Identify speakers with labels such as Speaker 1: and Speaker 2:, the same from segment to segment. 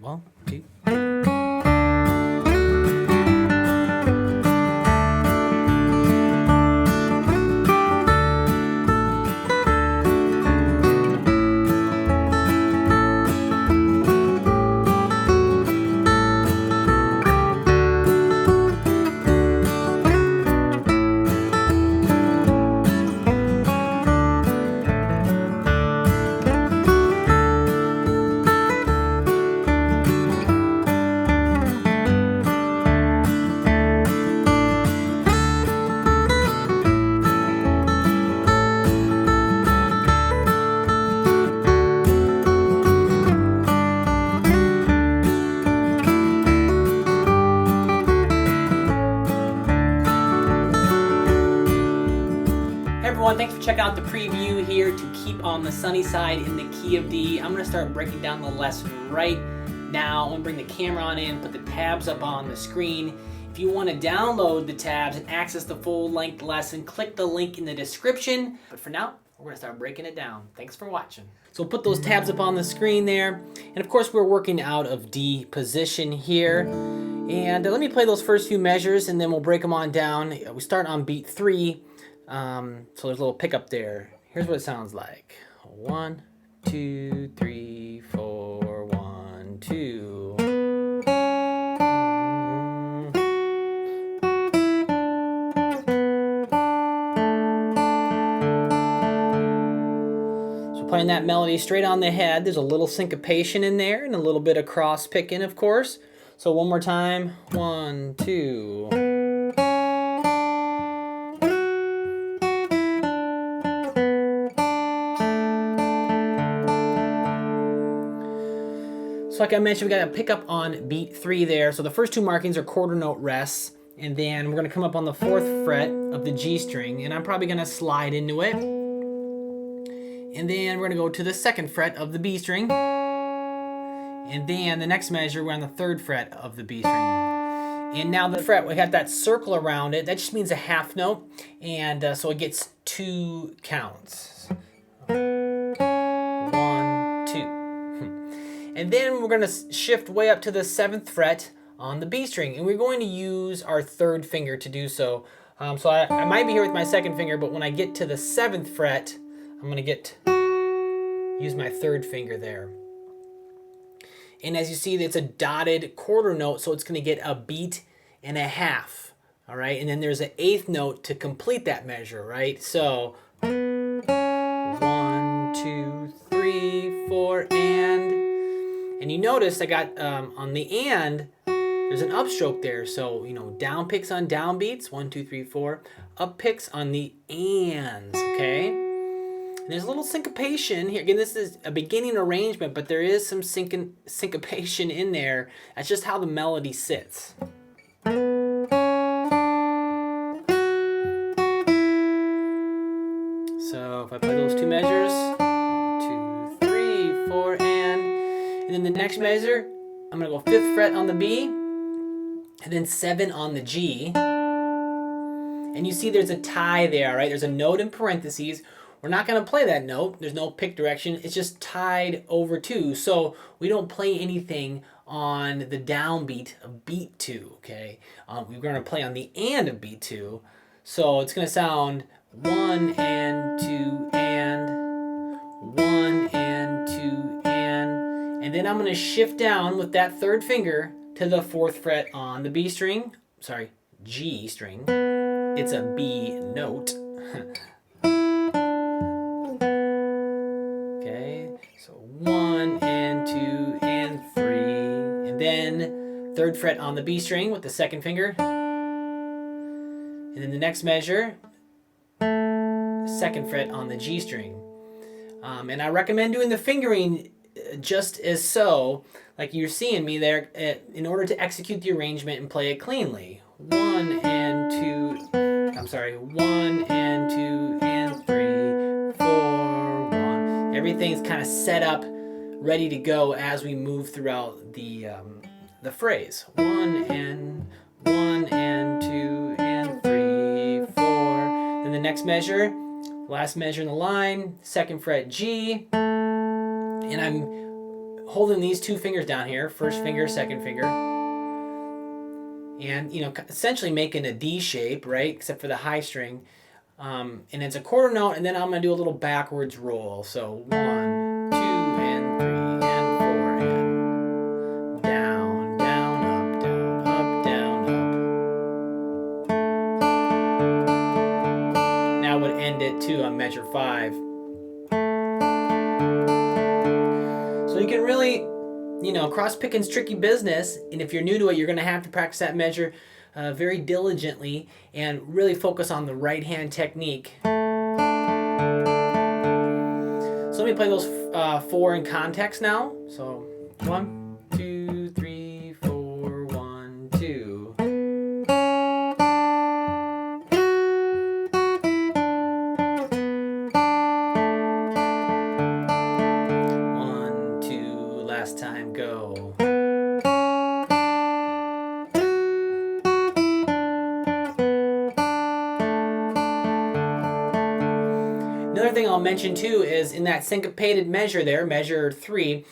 Speaker 1: 1, 2. Everyone, thanks for checking out the preview here to Keep on the Sunny Side in the key of D. I'm going to start breaking down the lesson right now. I'm going to bring the camera on in, put the tabs up on the screen. If you want to download the tabs and access the full-length lesson, click the link in the description. But for now, we're going to start breaking it down. Thanks for watching. So we'll put those tabs up on the screen there. And of course, we're working out of D position here. And let me play those first few measures and then we'll break them on down. We start on beat 3. So there's a little pickup there. Here's what it sounds like. 1, 2, 3, 4, 1, 2. So playing that melody straight on the head, there's a little syncopation in there and a little bit of cross picking, of course. So one more time. 1, 2. Like I mentioned, we got a pickup on beat 3 there. So the first two markings are quarter note rests, and then we're going to come up on the 4th fret of the G string, and I'm probably going to slide into it. And then we're going to go to the 2nd fret of the B string, and then the next measure we're on the 3rd fret of the B string. And now the fret, we got that circle around it. That just means a half note, and so it gets 2 counts. 1, 2. And then we're going to shift way up to the 7th fret on the B string. And we're going to use our 3rd finger to do so. So I might be here with my 2nd finger, but when I get to the 7th fret, I'm going to use my 3rd finger there. And as you see, it's a dotted quarter note, so it's going to get a beat and a half. All right, and then there's an 8th note to complete that measure, right? So 1, 2, 3, 4, and you notice I got on the and, there's an upstroke there. So, down picks on down beats, 1, 2, 3, 4. Up picks on the ands, okay? And there's a little syncopation here. Again, this is a beginning arrangement, but there is some syncopation in there. That's just how the melody sits. So if I play those two measures, 1, 2, 3, 4, and then the next measure, I'm going to go 5th fret on the B, and then 7 on the G. And you see there's a tie there, right? There's a note in parentheses. We're not going to play that note. There's no pick direction. It's just tied over 2. So we don't play anything on the downbeat of beat 2, okay? We're going to play on the and of beat 2. So it's going to sound 1 and 2 and 1 and 2 and then I'm going to shift down with that 3rd finger to the 4th fret on the B string. Sorry, G string. It's a B note. Okay, so 1 and 2 and 3. And then 3rd fret on the B string with the 2nd finger. And then the next measure, 2nd fret on the G string. And I recommend doing the fingering just as so, like you're seeing me there, in order to execute the arrangement and play it cleanly. 1 and 2, I'm sorry, 1 and 2 and 3, 4, 1. Everything's kind of set up, ready to go as we move throughout the phrase. 1 and 2 and 3, 4. Then the next measure, last measure in the line, 2nd fret G. And I'm holding these two fingers down here, first finger, second finger, and essentially making a D shape, right? Except for the high string, and it's a quarter note, and then I'm gonna do a little backwards roll. So 1, 2, and 3, and 4, and down, down, up, down, up, down, up. Now I would end it too on measure 5. So you can really, cross picking's tricky business, and if you're new to it, you're going to have to practice that measure very diligently and really focus on the right hand technique. So let me play those 4 in context now. So 1, 2, 3, 4, 1, 2. Last time, go. Another thing I'll mention too is in that syncopated measure there, measure 3,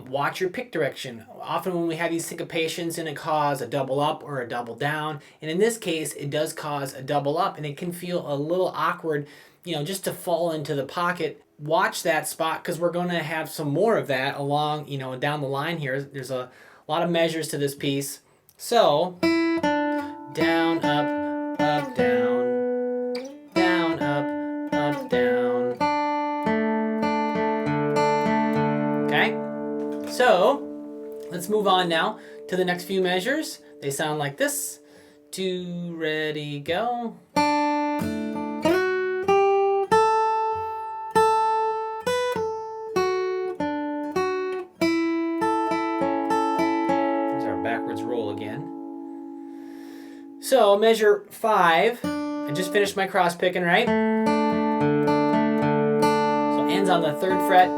Speaker 1: watch your pick direction. Often when we have these syncopations, and it cause a double up or a double down, and in this case it does cause a double up, and it can feel a little awkward, just to fall into the pocket. Watch that spot, because we're going to have some more of that along, down the line here. There's a lot of measures to this piece. So, down, up, up, down, down, up, down. Okay? So, let's move on now to the next few measures. They sound like this. 2, ready, go. Roll again. So measure 5, I just finished my cross picking, right? So it ends on the 3rd fret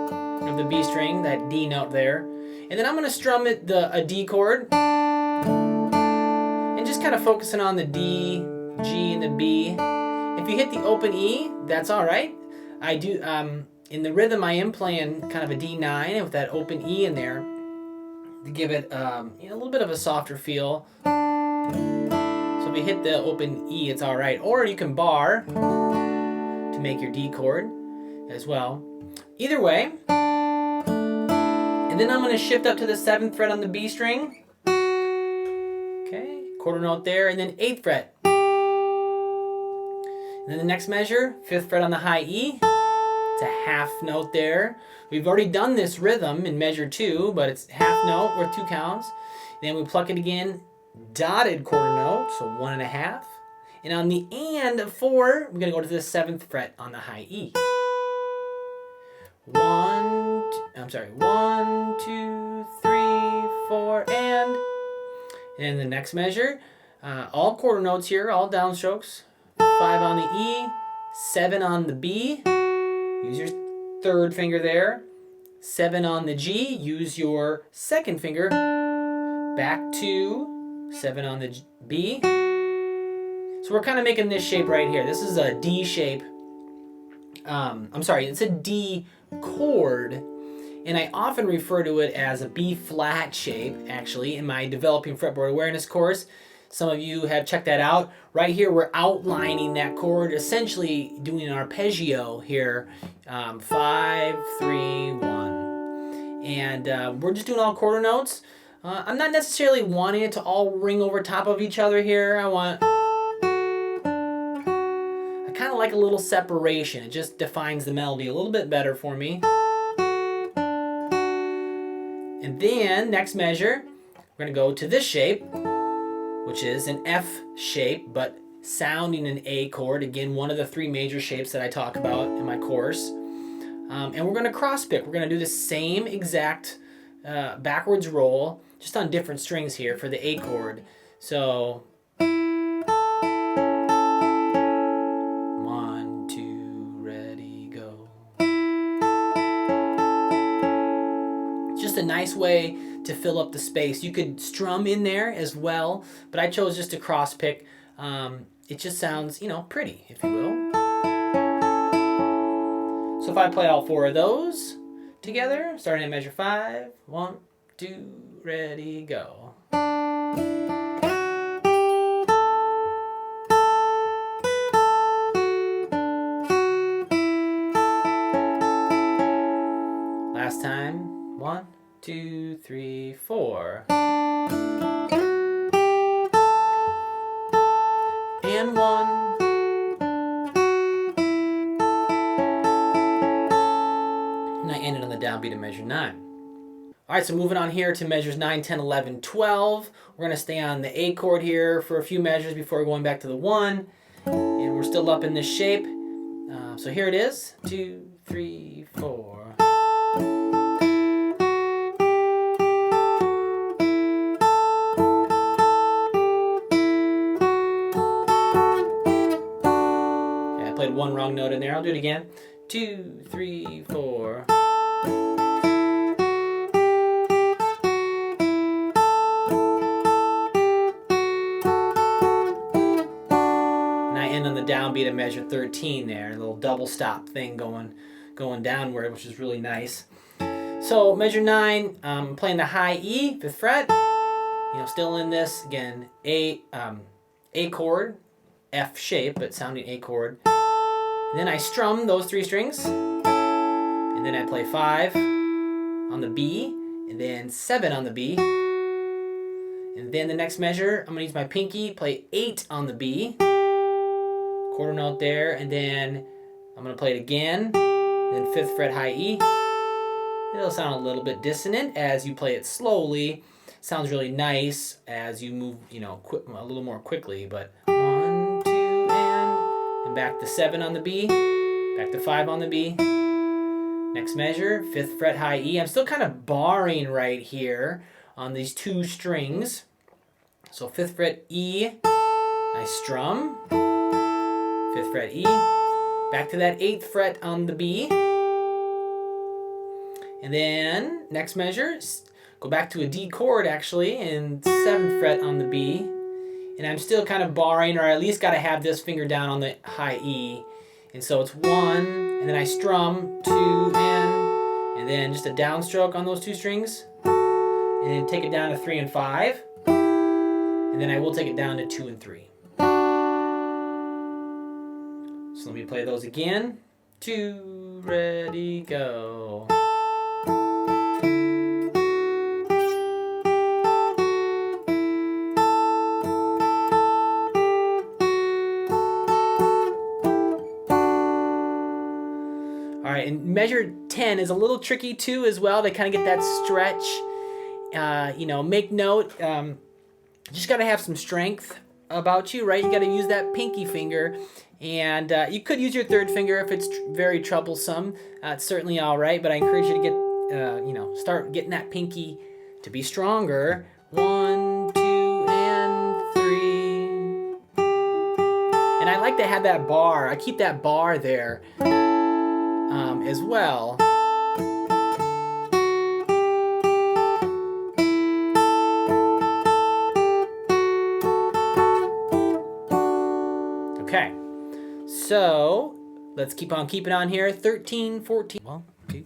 Speaker 1: of the B string, that D note there. And then I'm going to strum it a D chord. And just kind of focusing on the D, G, and the B. If you hit the open E, that's alright. I do, in the rhythm I am playing kind of a D9 with that open E in there, to give it a little bit of a softer feel. So if you hit the open E, it's all right. Or you can bar to make your D chord as well. Either way. And then I'm going to shift up to the 7th fret on the B string. Okay, quarter note there, and then 8th fret. And then the next measure, 5th fret on the high E. It's a half note there. We've already done this rhythm in measure 2, but it's half note worth 2 counts. Then we pluck it again, dotted quarter note, so 1.5. And on the and of 4, we're going to go to the 7th fret on the high E. 1, 2, 3, 4, and then the next measure, all quarter notes here, all downstrokes. 5 on the E, 7 on the B. Use your 3rd finger there. 7 on the G. Use your 2nd finger. Back to 7 on the B. So we're kind of making this shape right here. This is a D shape. It's a D chord. And I often refer to it as a B flat shape, actually, in my Developing Fretboard Awareness course. Some of you have checked that out. Right here, we're outlining that chord, essentially doing an arpeggio here. 5, 3, 1. And we're just doing all quarter notes. I'm not necessarily wanting it to all ring over top of each other here. I kind of like a little separation. It just defines the melody a little bit better for me. And then, next measure, we're going to go to this shape, which is an F shape, but sounding an A chord. Again, one of the 3 major shapes that I talk about in my course. And we're going to cross pick. We're going to do the same exact backwards roll, just on different strings here for the A chord. So 1, 2, ready, go. It's just a nice way to fill up the space. You could strum in there as well, but I chose just to cross pick. It just sounds, pretty, if you will. So if I play all 4 of those, together, starting at measure 5. 1, 2, ready, go. Last time. 1, 2, 3, 4. And 1. And I ended on the downbeat of measure 9. All right, so moving on here to measures 9, 10, 11, 12. We're going to stay on the A chord here for a few measures before going back to the 1. And we're still up in this shape. So here it is. 2, 3, 4. Okay, I played one wrong note in there. I'll do it again. 2, 3, 4. On the downbeat of measure 13 there, a little double stop thing going downward, which is really nice. So measure 9, playing the high E, 5th fret, still in this, again, A chord, F shape, but sounding A chord. And then I strum those 3 strings, and then I play 5 on the B, and then 7 on the B. And then the next measure, I'm going to use my pinky, play 8 on the B. Quarter note there, and then I'm going to play it again, then 5th fret high E. It'll sound a little bit dissonant as you play it slowly. Sounds really nice as you move, a little more quickly, but 1, 2, and back to 7 on the B, back to 5 on the B. Next measure, 5th fret high E. I'm still kind of barring right here on these 2 strings. So 5th fret E, I strum. 5th fret E, back to that 8th fret on the B, and then next measure, go back to a D chord actually, and 7th fret on the B, and I'm still kind of barring, or at least got to have this finger down on the high E, and so it's 1, and then I strum 2, and then just a downstroke on those 2 strings, and then take it down to 3 and 5, and then I will take it down to 2 and 3. So let me play those again. 2, ready, go. All right, and measure 10 is a little tricky too as well to kind of get that stretch. Make note, just got to have some strength about you, right? You got to use that pinky finger. And you could use your 3rd finger if it's very troublesome. It's certainly all right, but I encourage you to get, start getting that pinky to be stronger. 1, 2, and 3. And I like to have that bar. I keep that bar there as well. Okay. So let's keep on keeping on here. 13, 14. 1, 2.